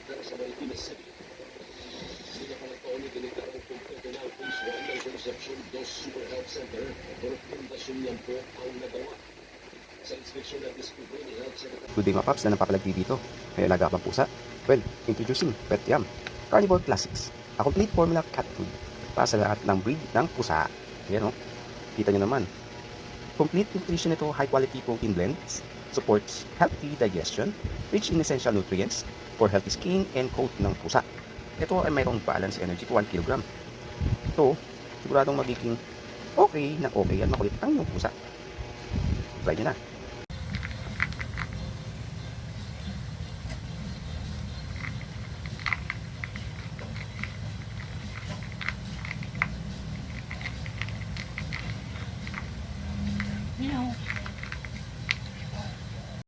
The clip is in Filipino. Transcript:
Center sa Marikina City. Pinapalataon ni Dinitarang kumpleto na ang Phase 1 ng Concepcion 2 Super Health Center pero pundasyon niyan po ang nagawa. Sa inspeksyon na discovery ni Health Secretary. Good day mga paps na napapalagdi dito. May alaga ka bang pusa? Well, introducing Pet Yum Carnivore Classics, a complete formula cat food para sa lahat ng breed ng pusa. Ayan o, kita nyo naman. Complete nutrition ito, high quality protein blends, supports healthy digestion, rich in essential nutrients for healthy skin and coat ng pusa. Ito ay mayroong balance energy to 1 kg. Ito, siguradong magiging okay na okay at makulit ang iyong pusa. Try nyo na.